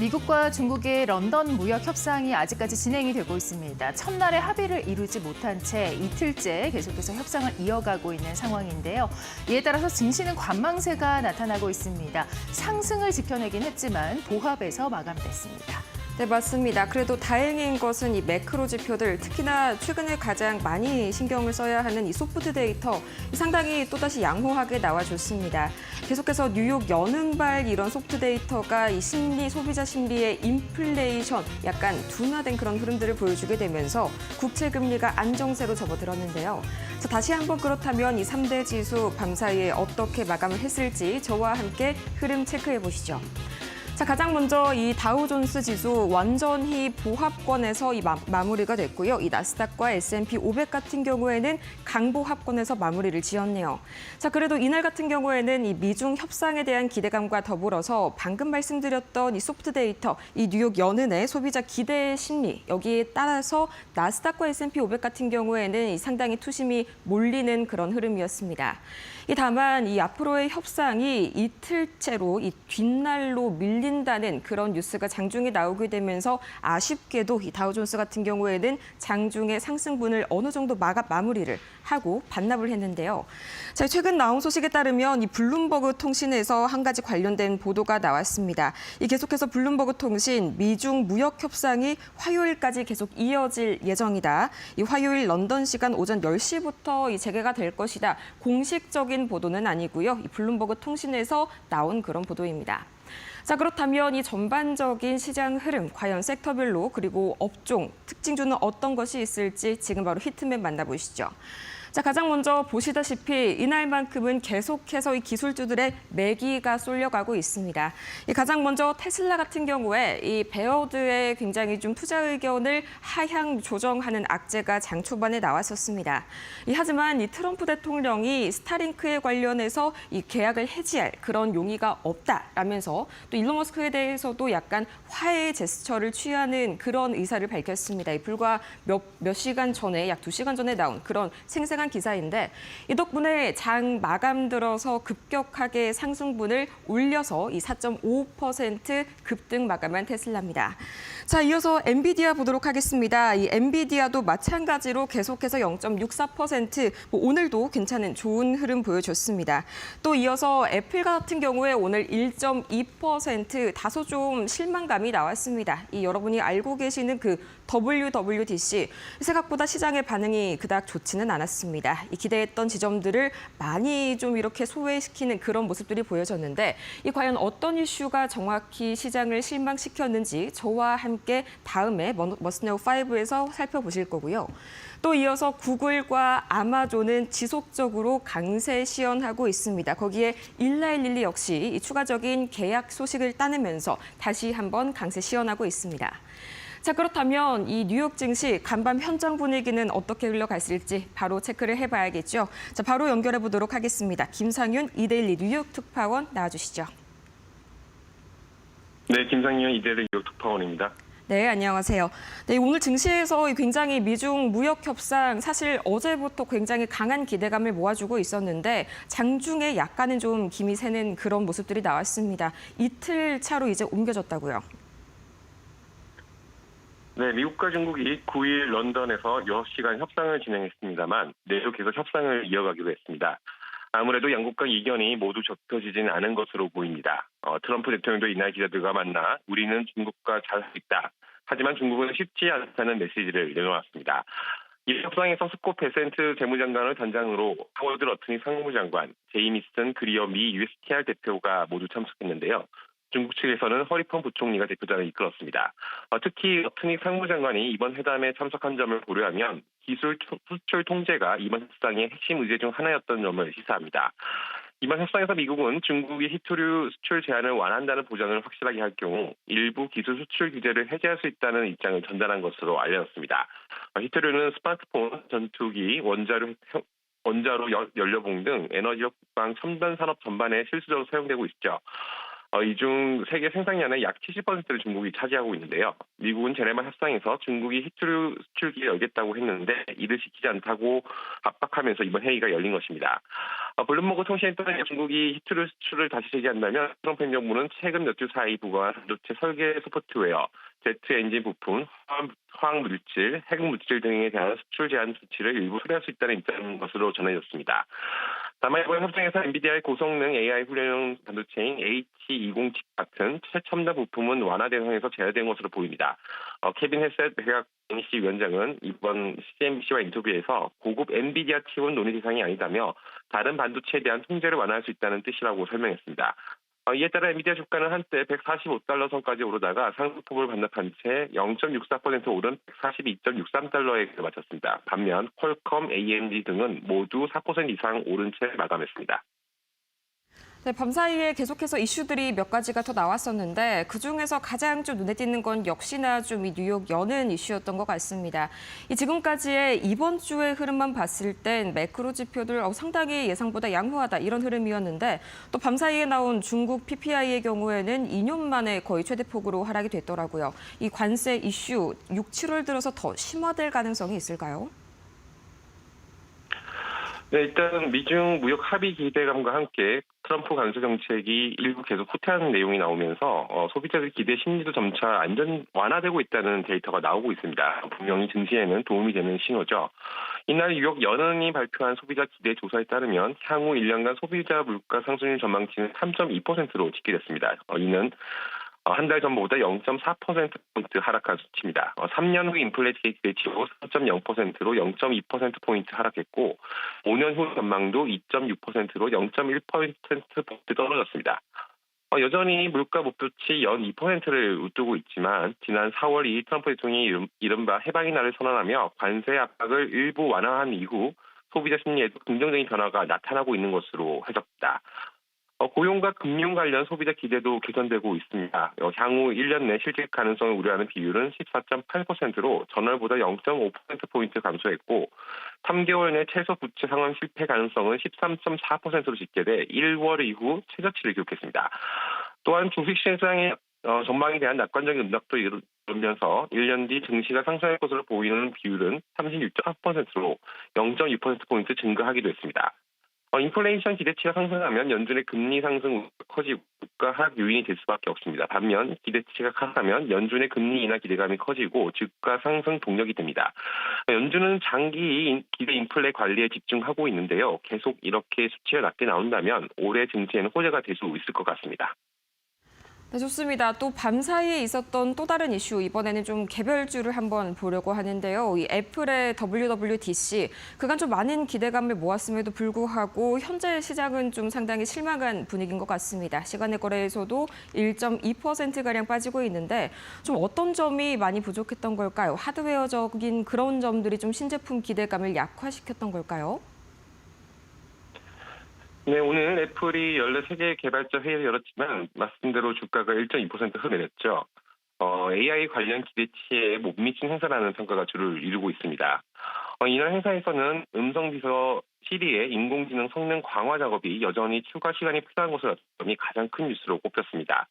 미국과 중국의 런던 무역 협상이 아직까지 진행이 되고 있습니다. 첫날에 합의를 이루지 못한 채 이틀째 계속해서 협상을 이어가고 있는 상황인데요. 이에 따라서 증시는 관망세가 나타나고 있습니다. 상승을 지켜내긴 했지만 보합에서 마감됐습니다. 네, 맞습니다. 그래도 다행인 것은 이 매크로 지표들, 특히나 최근에 가장 많이 신경을 써야 하는 이 소프트 데이터, 상당히 또다시 양호하게 나와줬습니다. 계속해서 뉴욕 연은발 이런 소프트 데이터가 이 소비자 심리의 인플레이션, 약간 둔화된 그런 흐름들을 보여주게 되면서 국채 금리가 안정세로 접어들었는데요. 자, 다시 한번 그렇다면 이 3대 지수 밤사이에 어떻게 마감을 했을지 저와 함께 흐름 체크해 보시죠. 자, 가장 먼저 이 다우존스 지수 완전히 보합권에서 마무리가 됐고요. 이 나스닥과 S&P 500 같은 경우에는 강보합권에서 마무리를 지었네요. 자, 그래도 이날 같은 경우에는 이 미중 협상에 대한 기대감과 더불어서 방금 말씀드렸던 이 소프트 데이터, 이 뉴욕 연은의 소비자 기대 심리, 여기에 따라서 나스닥과 S&P 500 같은 경우에는 이 상당히 투심이 몰리는 그런 흐름이었습니다. 다만 이 앞으로의 협상이 이틀째로 이 뒷날로 밀린다는 그런 뉴스가 장중에 나오게 되면서 아쉽게도 이 다우존스 같은 경우에는 장중의 상승분을 어느 정도 마무리를 하고 반납을 했는데요. 자, 최근 나온 소식에 따르면 이 블룸버그 통신에서 한 가지 관련된 보도가 나왔습니다. 계속해서 블룸버그 통신 미중 무역 협상이 화요일까지 계속 이어질 예정이다. 이 화요일 런던 시간 오전 10시부터 재개가 될 것이다. 공식적인 보도는 아니고요. 이 블룸버그 통신에서 나온 그런 보도입니다. 자, 그렇다면 이 전반적인 시장 흐름, 과연 섹터별로 그리고 업종, 특징주는 어떤 것이 있을지 지금 바로 히트맵 만나보시죠. 자, 가장 먼저 보시다시피 이날만큼은 계속해서 이 기술주들의 매기가 쏠려가고 있습니다. 가장 먼저 테슬라 같은 경우에 이 베어드의 굉장히 좀 투자 의견을 하향 조정하는 악재가 장 초반에 나왔었습니다. 하지만 이 트럼프 대통령이 스타링크에 관련해서 이 계약을 해지할 그런 용의가 없다라면서 또 일론 머스크에 대해서도 약간 화해의 제스처를 취하는 그런 의사를 밝혔습니다. 불과 몇 시간 전에, 약 2시간 전에 나온 그런 생생한 기사인데 이 덕분에 장 마감 들어서 급격하게 상승분을 올려서 이 4.5% 급등 마감한 테슬라입니다. 자, 이어서 엔비디아 보도록 하겠습니다. 이 엔비디아도 마찬가지로 계속해서 0.64%, 오늘도 괜찮은 좋은 흐름 보여줬습니다. 또 이어서 애플 같은 경우에 오늘 1.2% 다소 좀 실망감이 나왔습니다. 여러분이 알고 계시는 그 WWDC, 생각보다 시장의 반응이 그닥 좋지는 않았습니다. 기대했던 지점들을 많이 좀 이렇게 소외시키는 그런 모습들이 보여졌는데 과연 어떤 이슈가 정확히 시장을 실망시켰는지 저와 함께 다음에 머스트네오 5에서 살펴보실 거고요. 또 이어서 구글과 아마존은 지속적으로 강세 시연하고 있습니다. 거기에 일라일릴리 역시 추가적인 계약 소식을 따내면서 다시 한번 강세 시연하고 있습니다. 자, 그렇다면 이 뉴욕 증시 간밤 현장 분위기는 어떻게 흘러갔을지 바로 체크를 해봐야겠죠. 자, 바로 연결해 보도록 하겠습니다. 김상윤 이데일리 뉴욕 특파원 나와주시죠. 네, 김상윤 이데일리 뉴욕 특파원입니다. 네, 안녕하세요. 네, 오늘 증시에서 굉장히 미중 무역 협상 사실 어제부터 굉장히 강한 기대감을 모아주고 있었는데 장중에 약간은 좀 김이 새는 그런 모습들이 나왔습니다. 이틀 차로 이제 옮겨졌다고요. 네, 미국과 중국이 9일 런던에서 6시간 협상을 진행했습니다만 내일 계속 협상을 이어가기로 했습니다. 아무래도 양국 간 이견이 모두 좁혀지진 않은 것으로 보입니다. 트럼프 대통령도 이날 기자들과 만나 우리는 중국과 잘 할 수 있다. 하지만 중국은 쉽지 않다는 메시지를 내놓았습니다. 이 협상에서 스콧 베센트 재무장관을 단장으로 하워드 러트니 상무장관, 제이미슨 그리어 미 USTR 대표가 모두 참석했는데요. 중국 측에서는 허리펀 부총리가 대표단을 이끌었습니다. 특히 러트니 상무장관이 이번 회담에 참석한 점을 고려하면 기술 수출 통제가 이번 협상의 핵심 의제 중 하나였던 점을 시사합니다. 이번 협상에서 미국은 중국이 히토류 수출 제한을 완화한다는 보장을 확실하게 할 경우 일부 기술 수출 규제를 해제할 수 있다는 입장을 전달한 것으로 알려졌습니다. 히토류는 스마트폰, 전투기, 원자로 연료봉 등 에너지와 국방, 첨단 산업 전반에 실질적으로 사용되고 있죠. 이 중 세계 생산량의 약 70%를 중국이 차지하고 있는데요. 미국은 제네바 협상에서 중국이 히트루 수출기를 열겠다고 했는데 이를 지키지 않다고 압박하면서 이번 회의가 열린 것입니다. 블룸버그 통신에 따르면 중국이 히트루 수출을 다시 재개한다면 트럼프 행정부는 최근 몇 주 사이 부과한 반도체 설계 소프트웨어, 제트 엔진 부품, 화학 물질, 핵 물질 등에 대한 수출 제한 조치를 일부 수리할 수 있다는 입장인 것으로 전해졌습니다. 다만 이번 협정에서 엔비디아의 고성능 AI 훈련용 반도체인 H20 칩 같은 최첨단 부품은 완화 대상에서 제외된 것으로 보입니다. 케빈 헤셋 백악 NEC 위원장은 이번 CNBC와 인터뷰에서 고급 엔비디아 칩은 논의 대상이 아니다며 다른 반도체에 대한 통제를 완화할 수 있다는 뜻이라고 설명했습니다. 이에 따라 엔비디아 주가는 한때 145달러 선까지 오르다가 상승폭을 반납한 채 0.64% 오른 142.63달러에 마쳤습니다. 반면 퀄컴, AMD 등은 모두 4% 이상 오른 채 마감했습니다. 네, 밤사이에 계속해서 이슈들이 몇 가지가 더 나왔었는데 그중에서 가장 좀 눈에 띄는 건 역시나 좀 이 뉴욕 연은 이슈였던 것 같습니다. 이 지금까지의 이번 주의 흐름만 봤을 땐 매크로 지표들 상당히 예상보다 양호하다 이런 흐름이었는데 또 밤사이에 나온 중국 PPI의 경우에는 2년 만에 거의 최대폭으로 하락이 됐더라고요. 이 관세 이슈 6, 7월 들어서 더 심화될 가능성이 있을까요? 네, 일단 미중 무역 합의 기대감과 함께 트럼프 관세 정책이 일부 계속 후퇴하는 내용이 나오면서 소비자들 기대 심리도 점차 완화되고 있다는 데이터가 나오고 있습니다. 분명히 증시에는 도움이 되는 신호죠. 이날 뉴욕 연은이 발표한 소비자 기대 조사에 따르면 향후 1년간 소비자 물가 상승률 전망치는 3.2%로 집계됐습니다. 이는 한 달 전보다 0.4%포인트 하락한 수치입니다. 3년 후 인플레이션 기대치도 3.0%로 0.2%포인트 하락했고 5년 후 전망도 2.6%로 0.1%포인트 떨어졌습니다. 여전히 물가 목표치 연 2%를 웃두고 있지만 지난 4월 2일 트럼프 대통령이 이른바 해방의 날을 선언하며 관세 압박을 일부 완화한 이후 소비자 심리에도 긍정적인 변화가 나타나고 있는 것으로 해석됩니다. 고용과 금융 관련 소비자 기대도 개선되고 있습니다. 향후 1년 내 실직 가능성을 우려하는 비율은 14.8%로 전월보다 0.5%포인트 감소했고 3개월 내 최소 부채 상환 실패 가능성은 13.4%로 집계돼 1월 이후 최저치를 기록했습니다. 또한 주식시장의 전망에 대한 낙관적인 음락도 이루면서 1년 뒤 증시가 상승할 것으로 보이는 비율은 36.4%로 0.2%포인트 증가하기도 했습니다. 인플레이션 기대치가 상승하면 연준의 금리 상승 커지고 물가 하락 요인이 될 수밖에 없습니다. 반면 기대치가 하락하면 연준의 금리 인하 기대감이 커지고 주가 상승 동력이 됩니다. 연준은 장기 기대 인플레 관리에 집중하고 있는데요. 계속 이렇게 수치가 낮게 나온다면 올해 증시에는 호재가 될 수 있을 것 같습니다. 네, 좋습니다. 또 밤사이에 있었던 또 다른 이슈, 이번에는 좀 개별주를 한번 보려고 하는데요. 이 애플의 WWDC, 그간 좀 많은 기대감을 모았음에도 불구하고 현재 시장은 좀 상당히 실망한 분위기인 것 같습니다. 시간의 거래에서도 1.2%가량 빠지고 있는데 좀 어떤 점이 많이 부족했던 걸까요? 하드웨어적인 그런 점들이 좀 신제품 기대감을 약화시켰던 걸까요? 네, 오늘 애플이 13개 개발자 회의를 열었지만 말씀대로 주가가 1.2% 흐르냈죠. AI 관련 기대치에 못 미친 행사라는 평가가 주를 이루고 있습니다. 이날 행사에서는 음성비서 시리의 인공지능 성능 강화 작업이 여전히 추가 시간이 필요한 것으로 점이 가장 큰 뉴스로 꼽혔습니다.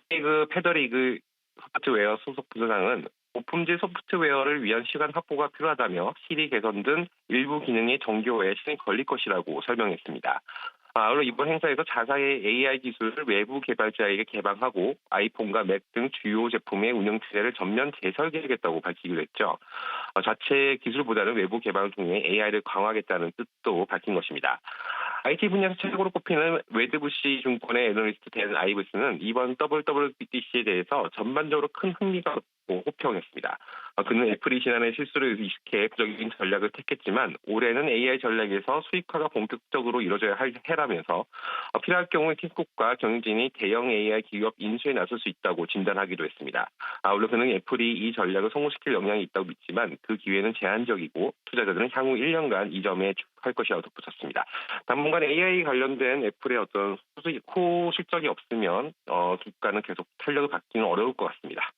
케이그 페더리그 소프트웨어 소속 부서장은 고품질 소프트웨어를 위한 시간 확보가 필요하다며 시리 개선 등 일부 기능의 정교화에 시간이 걸릴 것이라고 설명했습니다. 아울러 이번 행사에서 자사의 AI 기술을 외부 개발자에게 개방하고 아이폰과 맥 등 주요 제품의 운영 체제를 전면 재설계하겠다고 밝히기로 했죠. 자체 기술보다는 외부 개방을 통해 AI를 강화하겠다는 뜻도 밝힌 것입니다. IT 분야에서 최고로 꼽히는 웨드부시 증권의 애널리스트 댄 아이브스는 이번 WWDC에 대해서 전반적으로 큰 흥미가 없고 호평했습니다. 그는 애플이 지난해 실수를 의식해 부정적인 전략을 택했지만 올해는 AI 전략에서 수익화가 본격적으로 이루어져야 해라면서 필요할 경우에 팀쿡과 경영진이 대형 AI 기업 인수에 나설 수 있다고 진단하기도 했습니다. 아울러 그는 애플이 이 전략을 성공시킬 역량이 있다고 믿지만 그 기회는 제한적이고 투자자들은 향후 1년간 이 점에 주목할 것이라고 덧붙였습니다. 당분간 AI 관련된 애플의 어떤 코 실적이 없으면 주가는 계속 탄력을 받기는 어려울 것 같습니다.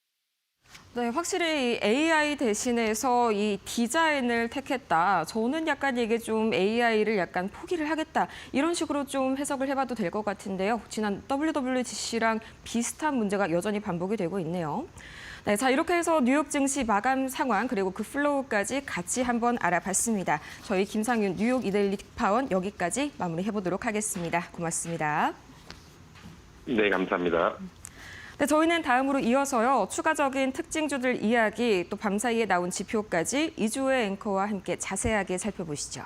네, 확실히 이 AI 대신해서 이 디자인을 택했다. 저는 약간 이게 좀 AI를 약간 포기를 하겠다. 이런 식으로 좀 해석을 해봐도 될 것 같은데요. 지난 WWDC랑 비슷한 문제가 여전히 반복이 되고 있네요. 네, 자 이렇게 해서 뉴욕 증시 마감 상황 그리고 그 플로우까지 같이 한번 알아봤습니다. 저희 김상윤 뉴욕 이데일리 특파원 여기까지 마무리해보도록 하겠습니다. 고맙습니다. 네, 감사합니다. 네, 저희는 다음으로 이어서요. 추가적인 특징주들 이야기 또 밤사이에 나온 지표까지 이주혜 앵커와 함께 자세하게 살펴보시죠.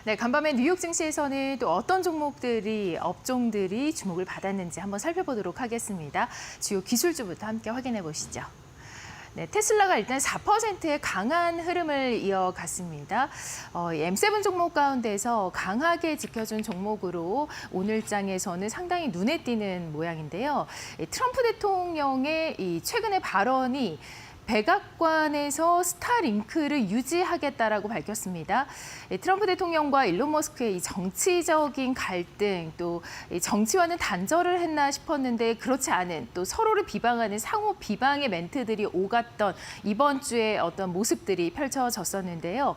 네, 간밤에 뉴욕 증시에서는 또 어떤 종목들이, 업종들이 주목을 받았는지 한번 살펴보도록 하겠습니다. 주요 기술주부터 함께 확인해 보시죠. 네, 테슬라가 일단 4%의 강한 흐름을 이어갔습니다. M7 종목 가운데서 강하게 지켜준 종목으로 오늘장에서는 상당히 눈에 띄는 모양인데요. 트럼프 대통령의 이 최근의 발언이 백악관에서 스타링크를 유지하겠다라고 밝혔습니다. 트럼프 대통령과 일론 머스크의 이 정치적인 갈등, 또 정치와는 단절을 했나 싶었는데 그렇지 않은 또 서로를 비방하는 상호 비방의 멘트들이 오갔던 이번 주에 어떤 모습들이 펼쳐졌었는데요.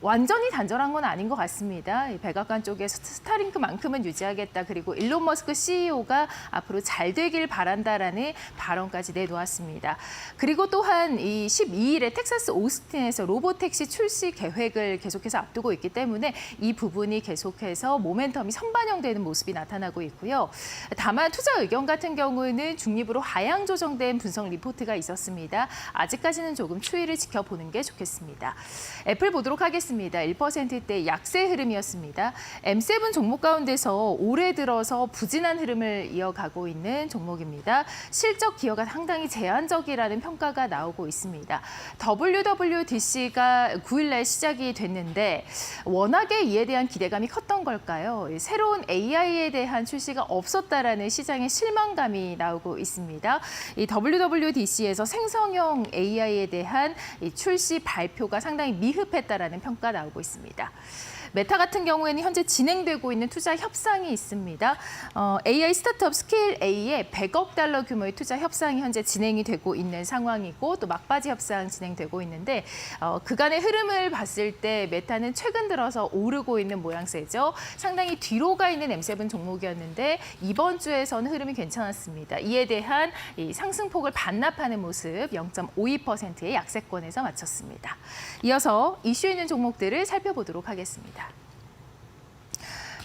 완전히 단절한 건 아닌 것 같습니다. 백악관 쪽에서 스타링크만큼은 유지하겠다. 그리고 일론 머스크 CEO가 앞으로 잘 되길 바란다라는 발언까지 내놓았습니다. 그리고 또한 이 12일에 텍사스 오스틴에서 로보택시 출시 계획을 계속해서 앞두고 있기 때문에 이 부분이 계속해서 모멘텀이 선반영되는 모습이 나타나고 있고요. 다만 투자 의견 같은 경우에는 중립으로 하향 조정된 분석 리포트가 있었습니다. 아직까지는 조금 추이를 지켜보는 게 좋겠습니다. 애플 보도록 하겠습니다. 1%대 약세 흐름이었습니다. M7 종목 가운데서 올해 들어서 부진한 흐름을 이어가고 있는 종목입니다. 실적 기여가 상당히 제한적이라는 평가가 나오고 있습니다. WWDC가 9일날 시작이 됐는데 워낙에 이에 대한 기대감이 컸던 걸까요? 새로운 AI에 대한 출시가 없었다라는 시장의 실망감이 나오고 있습니다. 이 WWDC에서 생성형 AI에 대한 이 출시 발표가 상당히 미흡했다라는 평가 나오고 있습니다. 메타 같은 경우에는 현재 진행되고 있는 투자 협상이 있습니다. AI 스타트업 스케일 A에 100억 달러 규모의 투자 협상이 현재 진행이 되고 있는 상황이고 또 막바지 협상 진행되고 있는데 그간의 흐름을 봤을 때 메타는 최근 들어서 오르고 있는 모양새죠. 상당히 뒤로 가 있는 M7 종목이었는데 이번 주에서는 흐름이 괜찮았습니다. 이에 대한 이 상승폭을 반납하는 모습 0.52%의 약세권에서 마쳤습니다. 이어서 이슈 있는 종목들을 살펴보도록 하겠습니다.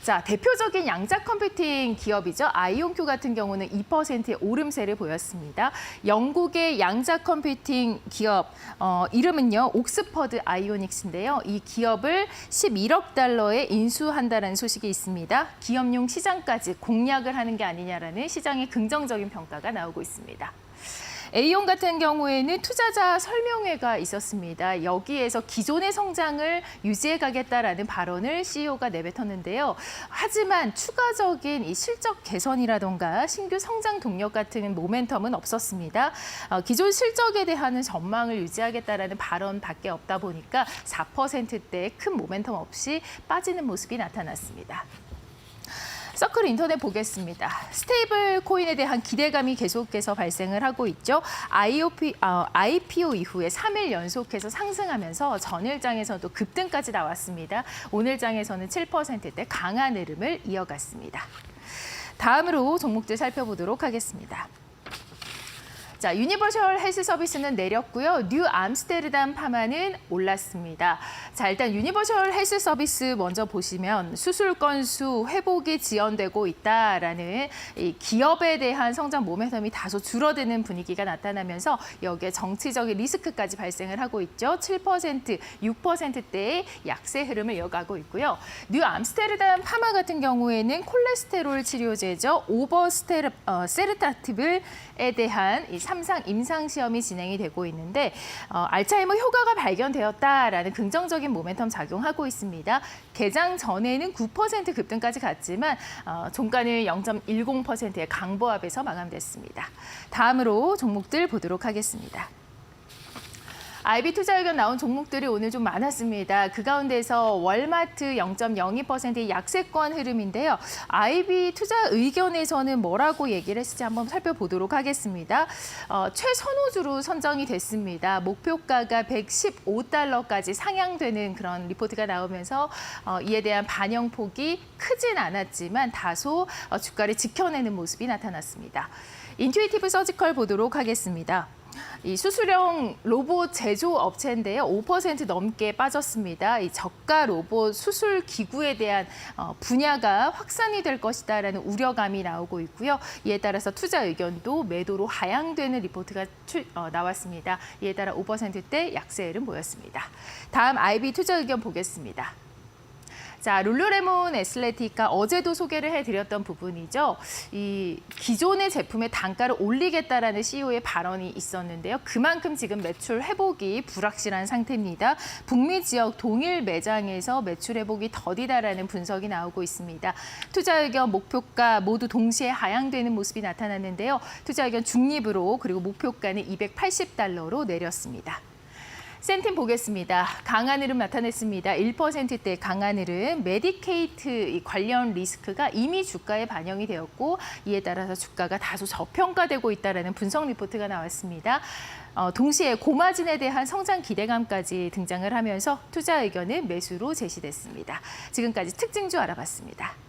자, 대표적인 양자 컴퓨팅 기업이죠. 아이온큐 같은 경우는 2%의 오름세를 보였습니다. 영국의 양자 컴퓨팅 기업 이름은요. 옥스퍼드 아이오닉스인데요. 이 기업을 11억 달러에 인수한다는 소식이 있습니다. 기업용 시장까지 공략을 하는 게 아니냐라는 시장의 긍정적인 평가가 나오고 있습니다. A용 같은 경우에는 투자자 설명회가 있었습니다. 여기에서 기존의 성장을 유지해 가겠다라는 발언을 CEO가 내뱉었는데요. 하지만 추가적인 이 실적 개선이라던가 신규 성장 동력 같은 모멘텀은 없었습니다. 기존 실적에 대한 전망을 유지하겠다라는 발언밖에 없다 보니까 4%대의 큰 모멘텀 없이 빠지는 모습이 나타났습니다. 서클 인터넷 보겠습니다. 스테이블 코인에 대한 기대감이 계속해서 발생을 하고 있죠. IPO 이후에 3일 연속해서 상승하면서 전일장에서도 급등까지 나왔습니다. 오늘장에서는 7%대 강한 흐름을 이어갔습니다. 다음으로 종목들 살펴보도록 하겠습니다. 자, 유니버셜 헬스 서비스는 내렸고요. 뉴 암스테르담 파마는 올랐습니다. 자, 일단 유니버셜 헬스 서비스 먼저 보시면 수술 건수 회복이 지연되고 있다라는 이 기업에 대한 성장 모멘텀이 다소 줄어드는 분위기가 나타나면서 여기에 정치적인 리스크까지 발생을 하고 있죠. 7%, 6%대의 약세 흐름을 이어가고 있고요. 뉴 암스테르담 파마 같은 경우에는 콜레스테롤 치료제죠. 세르타티블에 대한 이 3상 임상 시험이 진행이 되고 있는데 알츠하이머 효과가 발견되었다라는 긍정적인 모멘텀 작용하고 있습니다. 개장 전에는 9% 급등까지 갔지만 종가는 0.10%의 강보합에서 마감됐습니다. 다음으로 종목들 보도록 하겠습니다. IB 투자 의견 나온 종목들이 오늘 좀 많았습니다. 그 가운데서 월마트 0.02%의 약세권 흐름인데요. IB 투자 의견에서는 뭐라고 얘기를 했을지 한번 살펴보도록 하겠습니다. 최선호주로 선정이 됐습니다. 목표가가 115달러까지 상향되는 그런 리포트가 나오면서 이에 대한 반영폭이 크진 않았지만 다소 주가를 지켜내는 모습이 나타났습니다. 인투이티브 서지컬 보도록 하겠습니다. 이 수술용 로봇 제조 업체인데요. 5% 넘게 빠졌습니다. 이 저가 로봇 수술 기구에 대한 분야가 확산이 될 것이다라는 우려감이 나오고 있고요. 이에 따라서 투자 의견도 매도로 하향되는 리포트가 나왔습니다. 이에 따라 5%대 약세 흐름 보였습니다. 다음 IB 투자 의견 보겠습니다. 자, 룰루레몬 애슬레티카 어제도 소개를 해드렸던 부분이죠. 이 기존의 제품의 단가를 올리겠다라는 CEO의 발언이 있었는데요. 그만큼 지금 매출 회복이 불확실한 상태입니다. 북미 지역 동일 매장에서 매출 회복이 더디다라는 분석이 나오고 있습니다. 투자 의견, 목표가 모두 동시에 하향되는 모습이 나타났는데요. 투자 의견 중립으로 그리고 목표가는 280달러로 내렸습니다. 센팀 보겠습니다. 강한 흐름 나타냈습니다. 1%대 강한 흐름, 메디케이트 관련 리스크가 이미 주가에 반영이 되었고 이에 따라서 주가가 다소 저평가되고 있다는 분석 리포트가 나왔습니다. 동시에 고마진에 대한 성장 기대감까지 등장을 하면서 투자 의견은 매수로 제시됐습니다. 지금까지 특징주 알아봤습니다.